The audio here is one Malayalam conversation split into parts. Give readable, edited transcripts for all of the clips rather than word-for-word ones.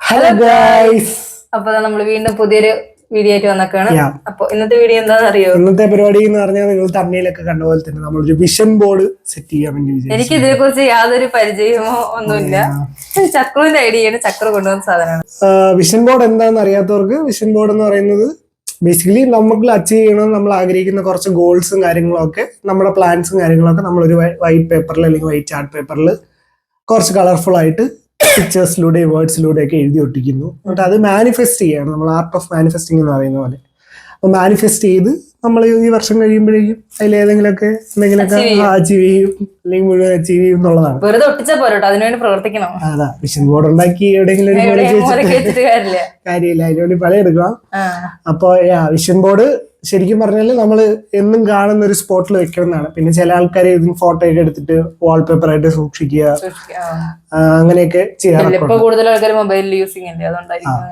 ഹലോ ഗൈസ്, അപ്പൊ നമ്മൾ വീണ്ടും പുതിയൊരു വീഡിയോ ആയിട്ട് വന്നേക്കാണ്. അപ്പൊ ഇന്നത്തെ വീഡിയോ എന്താണെന്ന് അറിയോ? ഇന്നത്തെ പരിപാടി എന്ന് പറഞ്ഞാൽ നിങ്ങൾ തമ്മിലൊക്കെ കണ്ട പോലെ തന്നെ നമ്മളൊരു വിഷൻ ബോർഡ് സെറ്റ് ചെയ്യാൻ വേണ്ടി. എനിക്ക് ഇതിനെ കുറിച്ച് യാതൊരു പരിചയമോ ഒന്നുമില്ല. ചക്രുവിന്റെ ഐഡിയയാണ്, ചക്രു കൊണ്ടുവന്ന സാധനമാണ്. വിഷൻ ബോർഡ് എന്താണെന്ന് അറിയാത്തവർക്ക്, വിഷൻ ബോർഡ് എന്ന് പറയുന്നത് ബേസിക്കലി നമുക്ക് അച്ചീവ് ചെയ്യണം നമ്മൾ ആഗ്രഹിക്കുന്ന കുറച്ച് ഗോൾസും കാര്യങ്ങളും ഒക്കെ, നമ്മുടെ പ്ലാൻസും കാര്യങ്ങളൊക്കെ നമ്മളൊരു വൈറ്റ് പേപ്പറിൽ അല്ലെങ്കിൽ വൈറ്റ് ചാർട്ട് പേപ്പറിൽ കുറച്ച് കളർഫുൾ ആയിട്ട് പിക്ചേഴ്സിലൂടെ വേർഡ്സിലൂടെ ഒക്കെ എഴുതി ഒട്ടിക്കുന്നു. എന്നിട്ട് അത് മാനിഫെസ്റ്റ് ചെയ്യാണ്, നമ്മൾ ആർട്ട് ഓഫ് മാനിഫെസ്റ്റിംഗ് എന്ന് പറയുന്ന പോലെ. അപ്പൊ മാനിഫെസ്റ്റ് ചെയ്ത് നമ്മൾ ഈ വർഷം കഴിയുമ്പോഴേക്കും അതിലേതെങ്കിലുമൊക്കെ എന്തെങ്കിലുമൊക്കെ അച്ചീവ് ചെയ്യും, അല്ലെങ്കിൽ മുഴുവൻ അച്ചീവ് ചെയ്യും എന്നുള്ളതാണ്. വെറുതെ ഒട്ടിച്ചാൽ പോരട്ടോ, അതിനുവേണ്ടി പ്രവർത്തിക്കണം. അതാ വിഷൻ ബോർഡ് ഉണ്ടാക്കി എവിടെയെങ്കിലും കാര്യമില്ല, അതിനുവേണ്ടി പണിയെടുക്കണം. അപ്പൊ വിഷൻ ബോർഡ് ശരിക്കും പറഞ്ഞാൽ നമ്മൾ എന്നും കാണുന്ന ഒരു സ്പോട്ടിൽ വെക്കണം എന്നാണ്. പിന്നെ ചില ആൾക്കാർ ഇതിന് ഫോട്ടോ ഒക്കെ എടുത്തിട്ട് വാൾപേപ്പർ ആയിട്ട് സൂക്ഷിക്കുക, അങ്ങനെയൊക്കെ ചെയ്യാറുണ്ട്.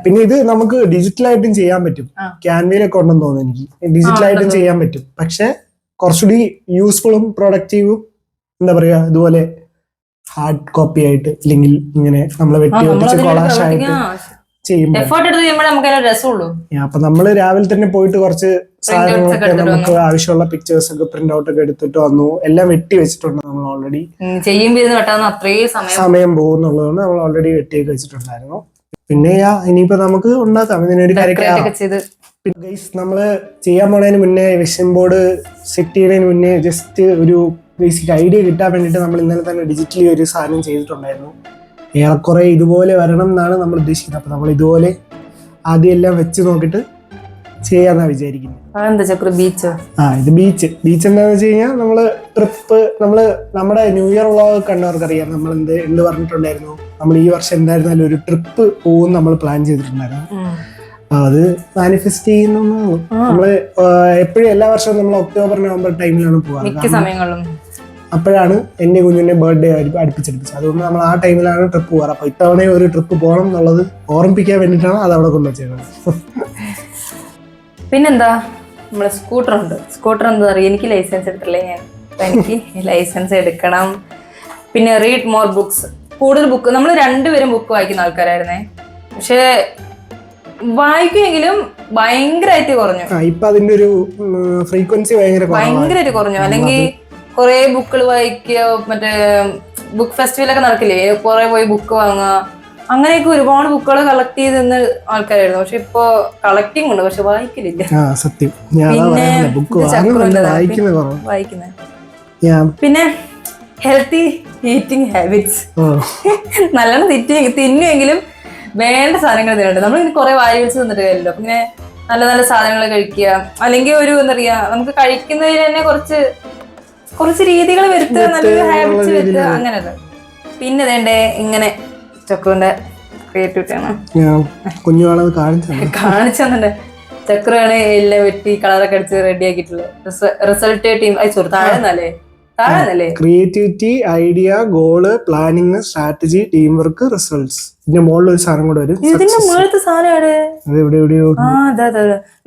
പിന്നെ ഇത് നമുക്ക് ഡിജിറ്റലായിട്ടും ചെയ്യാൻ പറ്റും. ക്യാൻവയിലൊക്കെ ഉണ്ടെന്ന് തോന്നുന്നു എനിക്ക്. ഡിജിറ്റലായിട്ടും ചെയ്യാൻ പറ്റും, പക്ഷെ കുറച്ചുകൂടി യൂസ്ഫുള്ളും പ്രൊഡക്റ്റീവും എന്താ പറയാ, ഇതുപോലെ ഹാർഡ് കോപ്പി ആയിട്ട് അല്ലെങ്കിൽ ഇങ്ങനെ നമ്മളെ വെട്ടി വെച്ച് കൊളാഷ് ആയിട്ട് അപ്പൊ നമ്മള് രാവിലെ തന്നെ പോയിട്ട് കുറച്ച് സാധനങ്ങളൊക്കെ നമുക്ക് ആവശ്യമുള്ള പിക്ചേഴ്സ് ഒക്കെ പ്രിന്റ് ഔട്ട് ഒക്കെ എടുത്തിട്ട് വന്നു. എല്ലാം വെട്ടി വെച്ചിട്ടുണ്ട് നമ്മൾ ഓൾറെഡി. സമയം പോകുന്നുള്ളതുകൊണ്ട് നമ്മൾ ഓൾറെഡി വെട്ടിയൊക്കെ വെച്ചിട്ടുണ്ടായിരുന്നു. പിന്നെ ഇനിയിപ്പോ നമുക്ക് ഉണ്ടാക്കാം ഇതിനൊരു കാര്യമൊക്കെ. പിന്നെ ഗൈസ്, നമ്മള് ചെയ്യാൻ പോണതിന് മുന്നേ വിഷൻ ബോർഡ് സെറ്റ് ചെയ്യുന്നതിന് മുന്നേ ജസ്റ്റ് ഒരു ബേസിക് ഐഡിയ കിട്ടാൻ വേണ്ടിയിട്ട് നമ്മൾ ഇന്നലെ തന്നെ ഡിജിറ്റലി ഒരു സാധനം ചെയ്തിട്ടുണ്ടായിരുന്നു. ഏറെക്കുറെ ഇതുപോലെ വരണം എന്നാണ് നമ്മൾ ഉദ്ദേശിക്കുന്നത്. അപ്പൊ നമ്മൾ ഇതുപോലെ ആദ്യം എല്ലാം വെച്ച് നോക്കിയിട്ട് ചെയ്യാന്നാ വിചാരിക്കുന്നത്. ഇത് ബീച്ച് എന്താന്ന് വെച്ച് കഴിഞ്ഞാൽ നമ്മള് ട്രിപ്പ്, നമ്മുടെ ന്യൂ ഇയർ വ്ളോഗ് കണ്ടവർക്കറിയാം നമ്മൾ എന്ത് പറഞ്ഞിട്ടുണ്ടായിരുന്നു. നമ്മൾ ഈ വർഷം എന്തായിരുന്നാലും ഒരു ട്രിപ്പ് പോകും നമ്മൾ പ്ലാൻ ചെയ്തിട്ടുണ്ടായിരുന്നു. അത് മാനിഫെസ്റ്റ് ചെയ്യുന്നതാണ്. നമ്മള് എപ്പോഴും എല്ലാ വർഷവും നമ്മൾ ഒക്ടോബർ നവംബർ ടൈമിലാണ് പോകാറ്. അപ്പോഴാണ് എന്റെ കുഞ്ഞിന്റെ ബർത്ത്ഡേ അടുപ്പിച്ചടുപ്പിച്ചത്. അതുകൊണ്ട് നമ്മൾ ആ ടൈമിലാണ് ട്രിപ്പ് പോകാറ്. അപ്പൊ ഇത്തവണ ഒരു ട്രിപ്പ് പോകണം എന്നുള്ളത് ഓർമ്മിപ്പിക്കാൻ വേണ്ടിയിട്ടാണ് അത് അവിടെ കൊണ്ടുവച്ചത്. പിന്നെന്താ, നമ്മള് സ്കൂട്ടർ എന്താ പറയുക, എനിക്ക് ലൈസൻസ് എടുത്തില്ലേ ഞാൻ. എനിക്ക് ലൈസൻസ് എടുക്കണം. പിന്നെ റീഡ് മോർ ബുക്സ്, കൂടുതൽ ബുക്ക്. നമ്മൾ രണ്ടുപേരും ബുക്ക് വായിക്കുന്ന ആൾക്കാരായിരുന്നേ, പക്ഷെ വായിക്കുമെങ്കിലും ഭയങ്കരമായിട്ട് കുറഞ്ഞു. ഇപ്പൊ അതിന്റെ ഒരു ഫ്രീക്വൻസി ഭയങ്കരമായിട്ട് കുറഞ്ഞു. അല്ലെങ്കിൽ കുറെ ബുക്കുകൾ വായിക്കുക, മറ്റേ ബുക്ക് ഫെസ്റ്റിവലൊക്കെ നടക്കില്ലേ, കുറെ പോയി ബുക്ക് വാങ്ങുക, അങ്ങനെയൊക്കെ ഒരുപാട് ബുക്കുകൾ കളക്ട് ചെയ്തെന്ന് ആൾക്കാരായിരുന്നു. പക്ഷെ ഇപ്പൊ കളക്ടിങ് ഉണ്ട്, പക്ഷെ വായിക്കലില്ല. പിന്നെ ഹെൽത്തി ഈറ്റിംഗ് ഹാബിറ്റ്സ്, നല്ലോണം തിന്നുമെങ്കിലും വേണ്ട സാധനങ്ങൾ തിന്നുണ്ട്. നമ്മൾ ഇനി കുറെ വാരിവെച്ച് തന്നിട്ട് കാര്യമല്ലോ. അപ്പൊ ഇങ്ങനെ നല്ല നല്ല സാധനങ്ങൾ കഴിക്കുക, അല്ലെങ്കിൽ ഒരു എന്താ പറയാ, നമുക്ക് കഴിക്കുന്നതിൽ തന്നെ കുറച്ച് രീതികൾ വരുത്തുക, നല്ലൊരു ഹാബിറ്റ്സ് വരുത്തുക, അങ്ങനെയല്ല. പിന്നെ വേണ്ടേ ഇങ്ങനെ ചക്രുവിന്റെ ക്രിയേറ്റിവിറ്റി ആണ് കാണിച്ചെന്നുണ്ട്. ചക്രുവാണ് എല്ലാം വെട്ടി കളറൊക്കെ അടിച്ച് റെഡി ആക്കിയിട്ടുള്ളത്. റിസൾട്ട് ടീം താഴെന്നല്ലേ creativity, idea, goal, planning, strategy, team work, results. ഇതിന്റെ മുകളിൽ ഒരു സാധനം കൂടെ വരും. ഇതിന്റെ മുകളിലത്തെ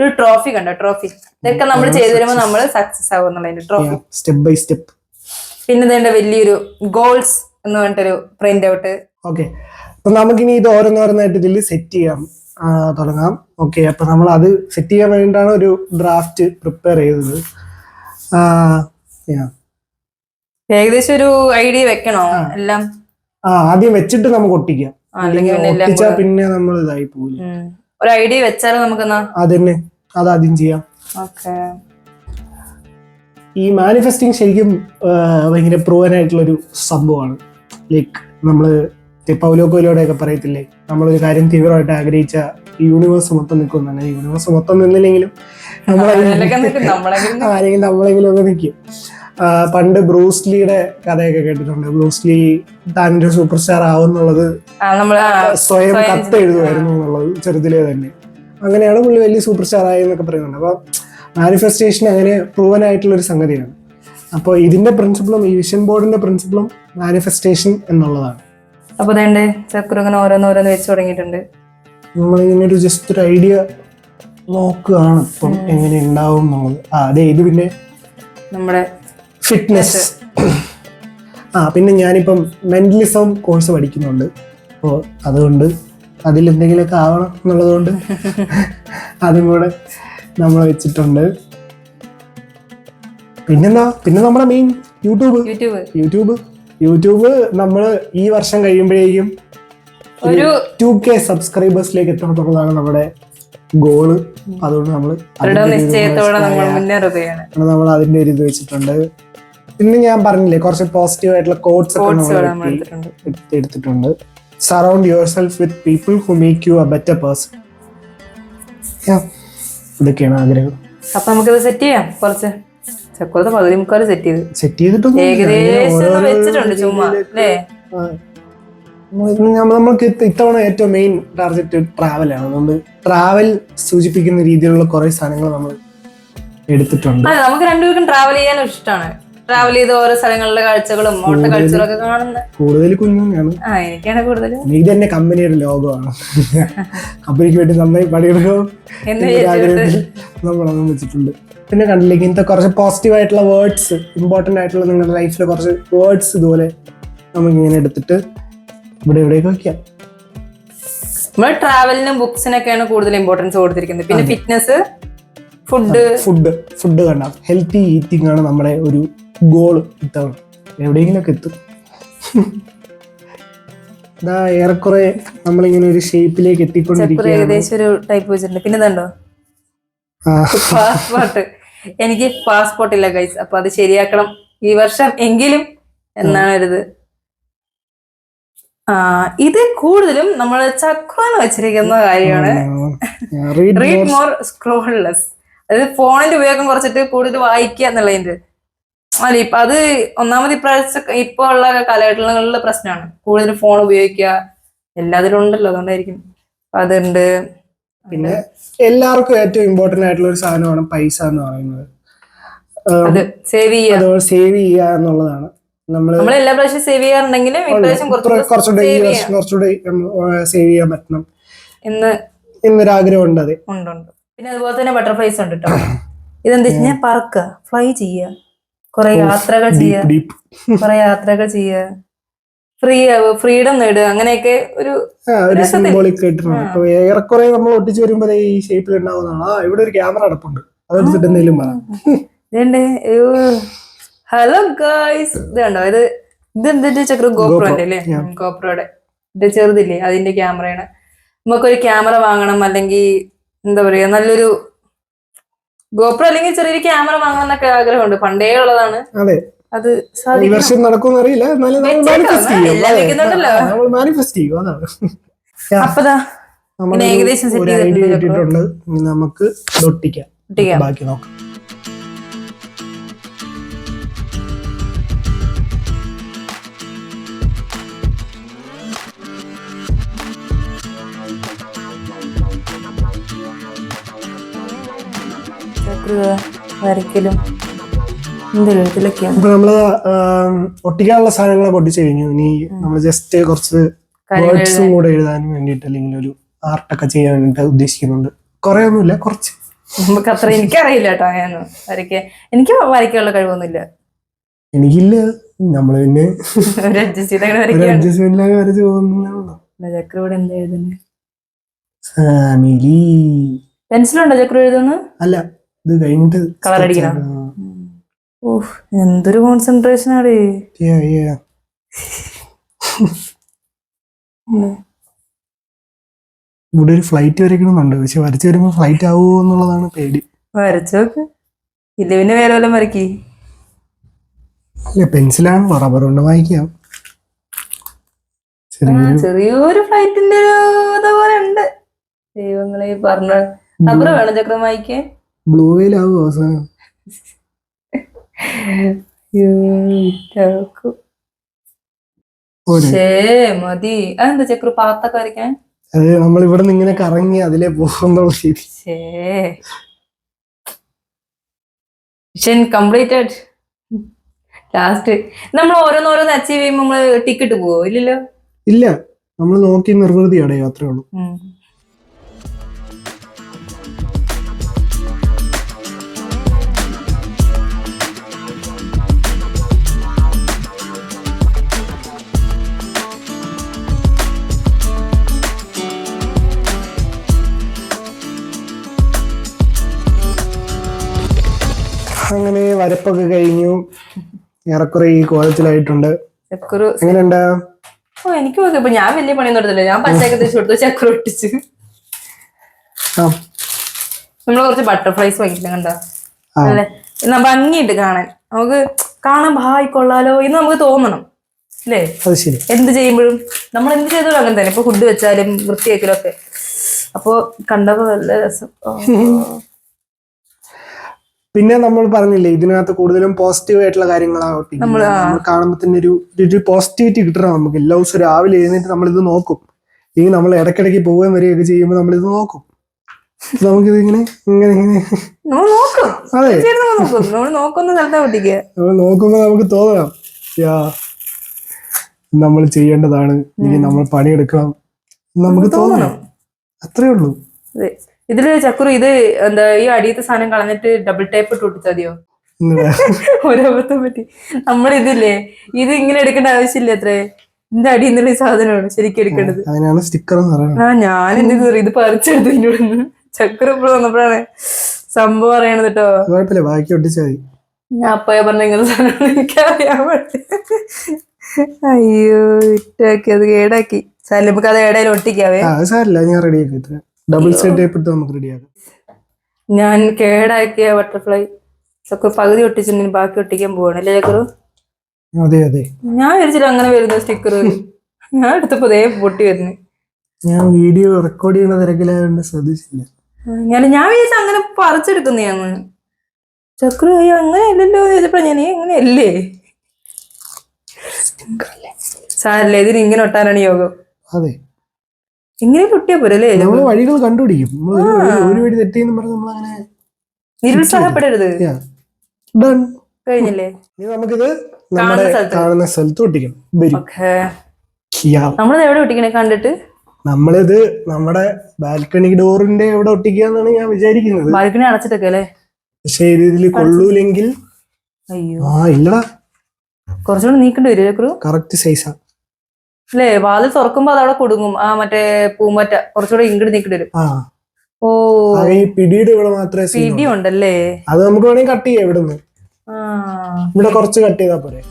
ഒരു ട്രോഫി കണ്ടോ? ട്രോഫി ഇതൊക്കെ നമ്മൾ ചെയ്തു വരുമ്പോൾ നമ്മൾ സക്സസ് ആവുന്നുള്ളതിന്റെ ട്രോഫി, സ്റ്റെപ്പ് ബൈ സ്റ്റെപ്പ്. പിന്നെ വലിയൊരു ഗോൾസ് എന്ന് പറഞ്ഞിട്ടൊരു പ്രിന്റ് ഔട്ട്. ഓക്കെ, അപ്പൊ നമുക്കിനി ഇത് ഓരോന്നോരോന്നായിട്ട് ഇതിൽ സെറ്റ് ചെയ്യാം, തുടങ്ങാം. ഓക്കെ, അപ്പൊ നമ്മൾ അത് സെറ്റ് ചെയ്യാൻ വേണ്ടിയിട്ടാണ് ഒരു ഡ്രാഫ്റ്റ് പ്രിപ്പയർ ചെയ്തത്. ഏകദേശം ഒരു ഐഡിയ വെക്കണോ എല്ലാം? ആദ്യം വെച്ചിട്ട് നമുക്ക് ഒട്ടിക്കാം, ഒട്ടിച്ചാ പിന്നെ നമ്മൾ ഇതായി പോകില്ല. ഒരു ഐഡിയ വെച്ചാലും നമുക്ക് അതന്നെ അതാദ്യം ചെയ്യാം. ഈ മാനിഫെസ്റ്റിംഗ് ശരിക്കും ഭയങ്കര പ്രൂവൻ ആയിട്ടുള്ളൊരു സംഭവമാണ്. ലൈക്ക് നമ്മള് പൗലോ കോയിലോടെ ഒക്കെ പറയത്തില്ലേ, നമ്മളൊരു കാര്യം തീവ്രമായിട്ട് ആഗ്രഹിച്ച ഈ യൂണിവേഴ്സ് മൊത്തം നിൽക്കുന്നതാണ്. യൂണിവേഴ്സ് മൊത്തം നിന്നില്ലെങ്കിലും നമ്മളെങ്കിലും ഒക്കെ നിൽക്കും. പണ്ട് ബ്രൂസ്ലിയുടെ കഥയൊക്കെ കേട്ടിട്ടുണ്ട്. ബ്രൂസ്ലി താനൊരു സൂപ്പർ സ്റ്റാർ ആവുന്നുള്ളത് സ്വയം കത്ത് എഴുതുമായിരുന്നു എന്നുള്ളത് ചെറുതിലേ തന്നെ. അങ്ങനെയാണ് പുള്ളി വലിയ സൂപ്പർ സ്റ്റാർ ആയെന്നൊക്കെ പറയുന്നുണ്ട്. അപ്പൊ മാനിഫെസ്റ്റേഷൻ അങ്ങനെ പ്രൂവൻ ആയിട്ടുള്ള ഒരു സംഗതിയാണ്. അപ്പോൾ ഇതിന്റെ പ്രിൻസിപ്പിളും ഈ വിഷൻ ബോർഡിന്റെ പ്രിൻസിപ്പിളും മാനിഫെസ്റ്റേഷൻ എന്നുള്ളതാണ്. അപ്പൊ ചക്രു ഇങ്ങനെ ഓരോന്നോരോന്ന് വെച്ച് തുടങ്ങിയിട്ടുണ്ട്. നമ്മളിങ്ങനെ ഒരു ജസ്റ്റ് ഒരു ഐഡിയ നോക്കുകയാണ് ഇപ്പം എങ്ങനെ ഉണ്ടാവും എന്നുള്ളത്. അതെ, ഇത് പിന്നെ നമ്മുടെ ഫിറ്റ്നസ്. പിന്നെ ഞാനിപ്പം മെന്റലിസം കോഴ്സ് പഠിക്കുന്നുണ്ട്. അപ്പോൾ അതുകൊണ്ട് അതിലെന്തെങ്കിലുമൊക്കെ ആവണം എന്നുള്ളതുകൊണ്ട് അതും കൂടെ നമ്മൾ വെച്ചിട്ടുണ്ട്. പിന്നെ നമ്മുടെ മെയിൻ യൂട്യൂബ് നമ്മൾ ഈ വർഷം കഴിയുമ്പോഴേക്കും ഒരു 2K സബ്സ്ക്രൈബേഴ്സിലേക്ക് എത്തണമെന്നുള്ളതാണ് നമ്മുടെ ഗോള്. അതുകൊണ്ട് നമ്മൾ അതിന്റെ ഒരു ഇത് വെച്ചിട്ടുണ്ട്. പിന്നെ ഞാൻ പറഞ്ഞില്ലേ കുറച്ച് പോസിറ്റീവ് ആയിട്ടുള്ള കോട്ട്സ് ഒക്കെ എടുത്തിട്ടുണ്ട്. Surround your self with people who make you A better person. ഇതൊക്കെയാണ് ആഗ്രഹം. അപ്പൊ നമുക്കത് സെറ്റ് ചെയ്യാം. കുറച്ച് സെറ്റ് ചെയ്തിട്ടുണ്ട്. നമ്മൾക്ക് ഇത്തവണ ഏറ്റവും മെയിൻ ടാർഗറ്റ് ട്രാവലാണ്. അതുകൊണ്ട് ട്രാവൽ സൂചിപ്പിക്കുന്ന രീതിയിലുള്ള കുറെ സാധനങ്ങൾ നമ്മൾ എടുത്തിട്ടുണ്ട്. നമുക്ക് രണ്ടുപേർക്കും ട്രാവൽ ചെയ്യാനും ഇഷ്ടമാണ്. ട്രാവൽ ചെയ്ത് ഓരോ സ്ഥലങ്ങളിലെ കാഴ്ചകളും കാഴ്ചകളൊക്കെ കാണുന്നത് കൂടുതൽ കുഞ്ഞാണ്. എനിക്കാണ് കൂടുതൽ. ഇത് തന്നെ കമ്പനിയുടെ ലോഗമാണ്. കമ്പനിക്ക് വേണ്ടി നന്നായി പണിയെടുക്കും നമ്മളതൊന്നും വെച്ചിട്ടുണ്ട്. പിന്നെ കണ്ടില്ലേ ഇങ്ങനത്തെ കുറച്ച് പോസിറ്റീവ് ആയിട്ടുള്ള വേർഡ്സ്, ഇമ്പോർട്ടന്റ് ആയിട്ടുള്ള നിങ്ങളുടെ ലൈഫിലെ കുറച്ച് വേർഡ്സ് ഇതുപോലെ നമുക്ക് ഇങ്ങനെ എടുത്തിട്ട് ഇവിടെയൊക്കെ വെക്കാം. നമ്മൾ ട്രാവലിനും ബുക്സിനൊക്കെയാണ് കൂടുതൽ ഇമ്പോർട്ടൻസ് കൊടുത്തിരിക്കുന്നത്. പിന്നെ ഫിറ്റ്നസ്, ഫുഡ് കണ്ട ഹെൽത്തി ഈറ്റിംഗ് ആണ് നമ്മുടെ ഒരു ഗോള്. ഇത്തവണ എവിടെയെങ്കിലൊക്കെ എത്തും. ഏറെക്കുറെ നമ്മളിങ്ങനെ ഒരു ഷേപ്പിലേക്ക് എത്തിക്കൊണ്ടിരിക്കുക. ഏകദേശം ഒരു ടൈപ്പ് വെച്ചിട്ടുണ്ട്. പിന്നെ ഇതുണ്ടോ പാസ്പോർട്ട്. എനിക്ക് പാസ്പോർട്ട് ഇല്ല ഗൈസ്. അപ്പൊ അത് ശരിയാക്കണം ഈ വർഷം എങ്കിലും എന്നാണ് ഒരു ഇത് കൂടുതലും നമ്മൾ ചക്രാന്ന് വെച്ചിരിക്കുന്ന കാര്യമാണ്. Read more scroll less. അതായത് ഫോണിന്റെ ഉപയോഗം കുറച്ചിട്ട് കൂടുതൽ വായിക്കുക എന്നുള്ളതിന്റെ അല്ല. ഇപ്പൊ അത് ഒന്നാമത് ഇപ്പൊ ഉള്ള കാലഘട്ടങ്ങളിലുള്ള പ്രശ്നമാണ്. കൂടുതൽ ഫോൺ ഉപയോഗിക്കുക എല്ലാത്തിലും ഉണ്ടല്ലോ, അതുകൊണ്ടായിരിക്കും. അതുണ്ട്. പിന്നെ എല്ലാവർക്കും ഏറ്റവും ഇമ്പോർട്ടന്റ് ആയിട്ടുള്ള ഒരു സാധനമാണ് പൈസ എന്ന് പറയുന്നത്. സേവ് ചെയ്യുക എന്നുള്ളതാണ്. നമ്മൾ എല്ലാ പ്രാവശ്യം സേവ് ചെയ്യാറുണ്ടെങ്കിലും കുറച്ചുകൂടെ സേവ് ചെയ്യാൻ പറ്റണം എന്നൊരാഗ്രഹം ഉണ്ട്. അതെ ഉണ്ട്. പിന്നെ അതുപോലെ തന്നെ ബട്ടർഫ്ലൈസ് ഉണ്ട് കേട്ടോ. ഇതെന്താ വെച്ചാൽ പറക്കുക, ഫ്ലൈ ചെയ്യുക, കുറെ യാത്രകൾ ചെയ്യുക, ഫ്രീഡം നേടുക, അങ്ങനെയൊക്കെ ഒരു സിംബോളിക് ആയിട്ടാണ്. അപ്പൊ ഏറെക്കുറെ നമ്മൾ ഒട്ടിച്ചു വരുമ്പോ ഈ ഷേപ്പിൽ ഉണ്ടാവുന്നതാണ്. ഇവിടെ ഒരു ക്യാമറ അടപ്പുണ്ട്, അതെടുത്തിട്ട് എന്തെങ്കിലും ഹലോ ഗായ്സ്. ഇത് കണ്ടോ, ഇതെന്തിന്റെ ചക്ര ഗോപ്രോന്റെ അല്ലേ? ഗോപ്രോയുടെ ഇത് ചെറുതില്ലേ, അതിന്റെ ക്യാമറയാണ്. നമുക്കൊരു ക്യാമറ വാങ്ങണം, അല്ലെങ്കിൽ എന്താ പറയാ നല്ലൊരു ഗോപ്രോ അല്ലെങ്കിൽ ചെറിയൊരു ക്യാമറ വാങ്ങണം എന്നൊക്കെ ആഗ്രഹമുണ്ട്. പണ്ടേ ഉള്ളതാണ്. അത് ഏകദേശം നമുക്ക് ബാക്കി നോക്കാം. വരയ്ക്കലും ഇപ്പൊ നമ്മള് ഒട്ടിക്കാനുള്ള സാധനങ്ങൾ പൊട്ടിച്ചു കഴിഞ്ഞു. ഇനി നമ്മൾ ജസ്റ്റ് കുറച്ച് വേർഡ്സും കൂടെ എഴുതാനും വേണ്ടിട്ട് അല്ലെങ്കിൽ ഒരു ആർട്ടൊക്കെ ചെയ്യാൻ വേണ്ടിട്ട് ഉദ്ദേശിക്കുന്നുണ്ട്. കുറെ ഒന്നുമില്ല, കുറച്ച്. നമുക്ക് അത്ര എനിക്കറിയില്ല കേട്ടോ. എനിക്ക് വരയ്ക്കാനുള്ള കഴിവൊന്നുമില്ല. എനിക്കില്ല. നമ്മള് പിന്നെ അഡ്ജസ്റ്റ്മെന്റിലൊക്കെ വരച്ചു പോകുന്ന. ചക്രയോട് എന്താ എഴുതുന്നത്? ഫാമിലി. പെൻസിലുണ്ടോ ചക്ര എഴുതുന്നത്? അല്ല, ഇത് കഴിഞ്ഞിട്ട് കളർ അടിക്കണം. എന്തൊരു കോൺസെൻട്രേഷൻ ആണ്. ഇവിടെ ഒരു ഫ്ലൈറ്റ് വരയ്ക്കണമെന്നുണ്ട്, പക്ഷെ വരച്ചു വരുമ്പോ ഫ്ലൈറ്റ് ആവുമോ എന്നുള്ളതാണ് പേടി. വരച്ചോക്ക്. ഇല്ല പിന്നെ വേറെ വല്ലതും വരക്കി. പെൻസിലാണല്ലോ, റബ്ബർ കൊണ്ട് വായിക്കാം. ചെറിയൊരു ഫ്ലൈറ്റിന്റെ പോലെ ഉണ്ട്. ദൈവങ്ങളെ പറഞ്ഞ റബ്ബർ വേണം ചക്രം വായിക്കാൻ. ബ്ലൂ വെയിൽ ആവുമോ അവസാനം? മതി. അതെന്താ ചക്ര പാത്തൊക്കെ വരയ്ക്കാൻ? അത് നമ്മൾ ഇവിടെ നിന്ന് ഇങ്ങനെ കറങ്ങി അതിലേ പോകുന്നുള്ള ശരി. കംപ്ലീറ്റഡ്. ലാസ്റ്റ് നമ്മൾ ഓരോന്നോരോന്ന് അച്ചീവ് ചെയ്യുമ്പോൾ നമ്മള് ടിക്കറ്റ് പോവോ? ഇല്ലല്ലോ. ഇല്ല, നമ്മൾ നോക്കി നിർവൃതി അടയും, അത്രേ ഉള്ളൂ. വരപ്പൊക്കെ കഴിഞ്ഞു, ഏറെക്കുറെ ഈ കോലത്തിലായിട്ടുണ്ട്. ചക്കുരു എങ്ങനെയുണ്ട്? ഓ എനിക്ക് നോക്കി ഇപ്പൊ ഞാൻ വലിയ പണിയൊന്നും എടുത്തില്ല. ഞാൻ പച്ചയൊക്കെ തേച്ച് കൊടുത്തു, ചക്കുരു ഒട്ടിച്ച്. നമ്മള് കുറച്ച് ബട്ടർഫ്ലൈസ് വാങ്ങിക്കണം, കണ്ടോ? അല്ലേ ഭംഗിയുണ്ട് കാണാൻ. നമുക്ക് കാണാൻ ഭായി കൊള്ളാലോ എന്ന് നമുക്ക് തോന്നണം അല്ലേ? എന്ത് ചെയ്യുമ്പോഴും നമ്മൾ എന്ത് ചെയ്താലും അങ്ങനെ തന്നെ. ഇപ്പൊ ഫുഡ് വെച്ചാലും വൃത്തിയാക്കലും ഒക്കെ. അപ്പൊ കണ്ടപ്പോ നല്ല രസം. പിന്നെ നമ്മൾ പറഞ്ഞില്ലേ, ഇതിനകത്ത് കൂടുതലും പോസിറ്റീവ് ആയിട്ടുള്ള കാര്യങ്ങളാണ്. നമ്മൾ കാണുമ്പോൾ തന്നെ ഒരു പോസിറ്റിവിറ്റി കിട്ടണം നമുക്ക്. എല്ലാ ദിവസവും രാവിലെ എഴുന്നേറ്റ് നമ്മളിത് നോക്കും. ഇനി നമ്മൾ ഇടയ്ക്കിടയ്ക്ക് പോവുകയും വരികയൊക്കെ ചെയ്യുമ്പോൾ നമ്മളിത് നോക്കും. നമുക്കിത് ഇങ്ങനെ ഇങ്ങനെ ഇങ്ങനെ അതെ നമ്മൾ നോക്കുമ്പോ നമുക്ക് തോന്നണം നമ്മൾ ചെയ്യേണ്ടതാണ്, ഇനി നമ്മൾ പണിയെടുക്കണം, നമുക്ക് തോന്നണം. അത്രേ ഉള്ളൂ. ഇതില് ചക്കുരു ഇത് എന്താ, ഈ അടിയത്തെ സാധനം കളഞ്ഞിട്ട് ഡബിൾ ടൈപ്പ് ഇട്ട് ഒട്ടിച്ചാൽ മതിയോ? ഒരബദ്ധം പറ്റി. നമ്മളിതില്ലേ, ഇത് ഇങ്ങനെ എടുക്കേണ്ട ആവശ്യമില്ല. അത്രേ ഇതിന്റെ അടി എന്നുള്ള സാധനമാണ് ശരിക്കും എടുക്കേണ്ടത്. സ്റ്റിക്കർ ഞാൻ എന്ത് ഇത് പറിച്ചെടുത്തു ഇന്നോട്. ചക്കുരു ഇപ്പോൾ വന്നപ്പോഴാണ് സംഭവം അറിയണത് കേട്ടോ. കുഴപ്പമില്ല, ബാക്കി ഒട്ടിച്ചാൽ മതി. ഞാൻ അപ്പഴേ പറഞ്ഞ ഇങ്ങനെ സാധനം എനിക്കറിയാൻ പറ്റില്ല. അയ്യോ ഇട്ടാക്കി, അത് കേടാക്കി. സാരില്ല, നമുക്ക് അത് ഏടായാലും ഒട്ടിക്കാവേ. സാരില്ല, ഞാൻ റെഡിയാക്കി. ഡബിൾ സൈഡ് ടേപ്പ് ഇട്ട് നമുക്ക് റെഡിയാക്കാം. ഞാൻ കേടാക്കിയ ബട്ടർഫ്ലൈ ചക്കുരു പകുതി ഒട്ടിച്ചിട്ടുണ്ടെങ്കിൽ ബാക്കി ഒട്ടിക്കാൻ പോവാണ് അല്ലേ ചക്കുരു? അതെ അതെ. ഞാൻ വിചാരിച്ചില്ല അങ്ങനെ വരുന്ന സ്റ്റിക്കർ. ഞാൻ എടുത്തപ്പോ അതേ പൊട്ടി വരുന്നു. ഞാൻ വീഡിയോ റെക്കോർഡ് ചെയ്യുന്ന തിരക്കിലായതുകൊണ്ട് ശ്രദ്ധിച്ചില്ല. ഞാൻ വിചാരിച്ച അങ്ങനെ പറിച്ചെടുക്കുന്നതാണ്. ചക്കുരു അങ്ങനെ അല്ലല്ലോ ചോദിച്ചപ്പോ ഞാൻ എങ്ങനെയല്ലേ. സാരല്ലേ, ഇതിന് ഇങ്ങനെ ഒട്ടാനാണ് യോഗം. അതെ, ഇങ്ങനെ പൊട്ടിയാ പോരല്ലേ? നമ്മള് വഴികൾ കണ്ടുപിടിക്കും. ഒരു വഴി തെറ്റിയെന്ന് പറഞ്ഞ് നമ്മളങ്ങനെ നിരുത്സാഹപ്പെടരുത്. കഴിഞ്ഞില്ലേ? നമുക്കിത് നമ്മുടെ കാണുന്ന സ്ഥലത്ത് ഒട്ടിക്കണം. നമ്മളിത് എവിടെ ഒട്ടിക്കണേ കണ്ടിട്ട്? നമ്മളിത് നമ്മുടെ ബാൽക്കണി ഡോറിന്റെ എവിടെ ഒട്ടിക്കാന്നാണ് ഞാൻ വിചാരിക്കുന്നത്. ബാൽക്കണി അടച്ചിട്ടൊക്കെ അല്ലേ? പക്ഷെ ഇതില് കൊള്ളൂലെങ്കിൽ ഇല്ലടാ, കുറച്ചുകൂടെ നീക്കേണ്ടി വരും ചക്കുരു. കറക്റ്റ് സൈസാ അല്ലേ? വാതിൽ തുറക്കുമ്പോ അതവിടെ കൊടുങ്ങും. ആ മറ്റേ പൂമ്പറ്റ കുറച്ചുകൂടെ ഇങ്ങോട്ട് നീക്കേണ്ടി വരും. ഓ, പിടിയുടെ ഇവിടെ മാത്രമേ പിടി ഉണ്ടല്ലേ? അത് നമുക്ക് വേണമെങ്കിൽ കട്ട് ചെയ്യാം. ഇവിടുന്ന് ഇവിടെ കുറച്ച് കട്ട് ചെയ്താ പോരെ.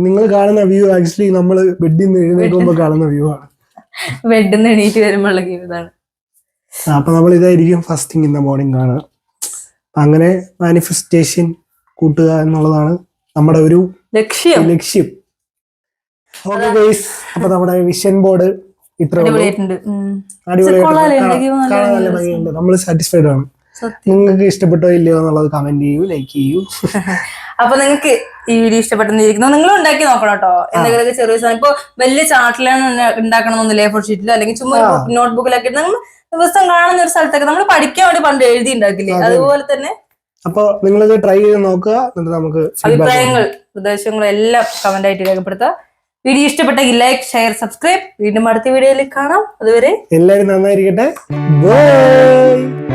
നിങ്ങൾ കാണുന്ന വ്യൂ ആക്ച്വലി നമ്മള് ബെഡിൽ നിന്ന് എഴുന്നേൽക്കുമ്പോ കാണുന്ന വ്യൂ ആണ്. ബെഡിൽ നിന്ന് എണീറ്റ് വരുമ്പോഴുള്ള ഇതാണ്. അപ്പൊ നമ്മൾ ഇതായിരിക്കും first thing in the morning കാണുക. അങ്ങനെ മാനിഫെസ്റ്റേഷൻ കൂട്ടുക എന്നുള്ളതാണ് നമ്മുടെ ഒരു ലക്ഷ്യം. ഓക്കെ ഗൈസ്, അപ്പൊ നമ്മുടെ വിഷൻ ബോർഡ് ഇത്ര അടിപൊളിയായിട്ടുണ്ട്. നമ്മൾ സാറ്റിസ്ഫൈഡ് ആണ്. നിങ്ങൾക്ക് ഇഷ്ടപ്പെട്ടോ ഇല്ലയോ എന്നുള്ളത് കമന്റ് ചെയ്യൂ, ലൈക്ക് ചെയ്യൂ. അപ്പൊ നിങ്ങൾക്ക് ഈ വീഡിയോ ഇഷ്ടപ്പെട്ടെന്നിരിക്കുന്നു. നിങ്ങൾ ഉണ്ടാക്കി നോക്കണം കേട്ടോ. എന്തെങ്കിലുമൊക്കെ ചെറിയ സാധനം, ഇപ്പൊ വലിയ ചാർട്ടിലാണ് ഉണ്ടാക്കണമെന്നൊന്നുമില്ല, എ4 ഷീറ്റിലോ അല്ലെങ്കിൽ ചുമ്മാ നോട്ട്ബുക്കിലൊക്കെ നമ്മൾ ദിവസം കാണുന്ന ഒരു സ്ഥലത്തൊക്കെ നമ്മൾ പഠിക്കാൻ വേണ്ടി പണ്ട് എഴുതി ഉണ്ടാക്കില്ലേ, അതുപോലെ തന്നെ. അപ്പൊ നിങ്ങളിത് ട്രൈ ചെയ്ത് നോക്കുക. എന്നിട്ട് നമുക്ക് അഭിപ്രായങ്ങൾ നിർദ്ദേശങ്ങളും എല്ലാം കമന്റ് ആയിട്ട് രേഖപ്പെടുത്തുക. വീഡിയോ ഇഷ്ടപ്പെട്ടെങ്കിൽ ലൈക്ക്, ഷെയർ, സബ്സ്ക്രൈബ്. വീണ്ടും അടുത്ത വീഡിയോയിൽ കാണാം. അതുവരെ എല്ലാവരും നന്നായിരിക്കട്ടെ. ബൈ.